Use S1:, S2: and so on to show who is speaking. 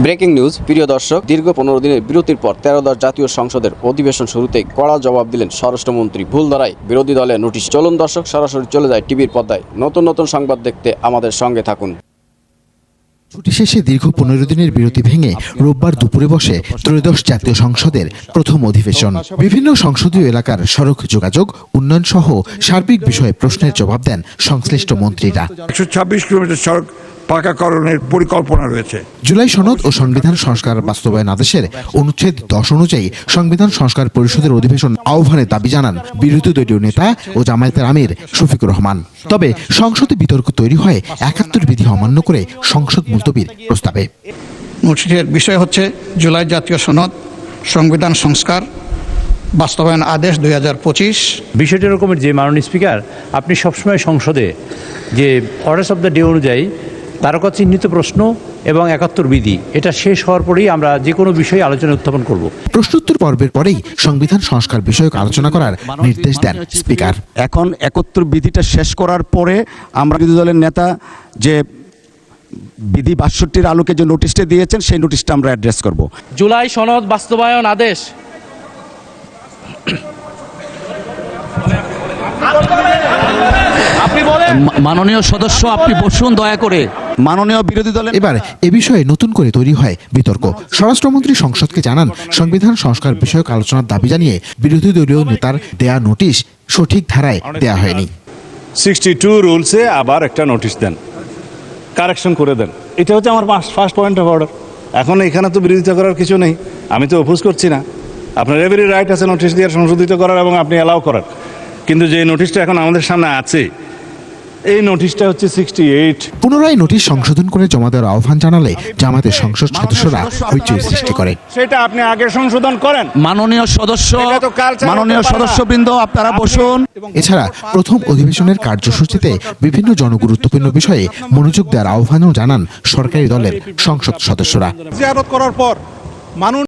S1: Breaking news. প্রিয় দর্শক, দীর্ঘ 15 দিনের বিরতির পর 13 জাতীয় সংসদের অধিবেশন শুরুতেই কড়া জবাব দিলেন স্বরাষ্ট্রমন্ত্রী। ভুল ধরায় বিরোধী দলের নোটিশ। চলুন দর্শক, সরাসরি চলে যায় টিভির পর্দায়। নতুন নতুন সংবাদ দেখতে আমাদের সঙ্গে থাকুন।
S2: ছুটি শেষে দীর্ঘ 15 দিনের বিরতি ভেঙে রোববার দুপুরে বসে ত্রয়োদশ জাতীয় সংসদের প্রথম অধিবেশন। বিভিন্ন সংসদীয় এলাকার সড়ক যোগাযোগ, উন্নয়ন সহ সার্বিক বিষয়ে প্রশ্নের জবাব দেন সংশ্লিষ্ট মন্ত্রীরা।
S3: 126 কিলোমিটার সড়ক পাকাকরণের পরিকল্পনা রয়েছে।
S2: জুলাই সনদ ও সংবিধান সংস্কার বাস্তবায়ন আদেশের অনুচ্ছেদ 10 অনুযায়ী সংবিধান সংস্কার পরিষদের অধিবেশন আহ্বানের দাবি জানান বিরোধী দলীয় নেতা ও জামায়াতের আমির শফিকুর রহমান। তবে সংসদে বিতর্ক তৈরি হয় 71 বিধি অমান্য করে সংসদ মুলতবির প্রস্তাবে।
S4: নোটিশের বিষয় হচ্ছে জুলাই জাতীয় সনদ, সংবিধান সংস্কার বাস্তবায়ন আদেশ 2025।
S5: বিষয়টি এরকমের যে মাননীয় স্পিকার, আপনি সবসময় সংসদে যে অর্ডার্স অফ দ্য ডে অনুযায়ী তারকা চিহ্নিত প্রশ্ন এবং 71 বিধি, এটা শেষ হওয়ার পরেই আমরা যে কোনো বিষয়ে আলোচনা উত্থাপন করব।
S2: প্রশ্নোত্তর পর্বের পরেই সংবিধান সংস্কার বিষয়ক আলোচনা করার নির্দেশ দেন স্পিকার।
S6: এখন 71 বিধিটা শেষ করার পরে আমরা বিরোধী দলের নেতা যে বিধি 62-র আলোকে যে নোটিশটা দিয়েছেন সেই নোটিশটা আমরা অ্যাড্রেস করব।
S7: জুলাই সনদ বাস্তবায়ন আদেশ
S8: মাননীয় সদস্য, আপনি বসুন দয়া করে।
S6: মাননীয় বিরোধী দলের
S2: এবার এ বিষয়ে নতুন করে তৈরি হয় বিতর্ক। স্বরাষ্ট্রমন্ত্রী সংসদকে জানান সংবিধান সংস্কার বিষয়ক আলোচনার দাবি জানিয়ে বিরোধী দলীয় নেতার দেয়া নোটিশ সঠিক ধারায় দেয়া হয়নি।
S9: 62 রুলসে আবার একটা নোটিশ দেন, কারেকশন করে দেন। এটা হচ্ছে আমার ফার্স্ট পয়েন্ট অফ অর্ডার। এখন এখানে তো বিরোধিতা করার কিছু নেই, আমি তো অপোজ করছি না। আপনার এভরি রাইট আছে নোটিশ দিয়ে সংশোধিত করার এবং আপনি অ্যালাউ করার। কিন্তু যে নোটিশটা এখন আমাদের সামনে আছে, এই নোটিশটা হচ্ছে 68।
S2: পুনরায় নোটিশ সংশোধন করে জমা দেওয়ার আহ্বান জানালে জামায়াতের সংসদ সদস্যরা হইচই সৃষ্টি করে।
S9: সেটা আপনি আগে সংশোধন করেন।
S8: মাননীয় সদস্যবৃন্দ, আপনারা বসুন।
S2: এছাড়া প্রথম অধিবেশনের কার্যসূচিতে বিভিন্ন জনগুরুত্বপূর্ণ বিষয়ে মনোযোগ দেওয়ার আহ্বানও জানান সরকারি দলের সংসদ সদস্যরা।
S10: জিয়ারত করার পর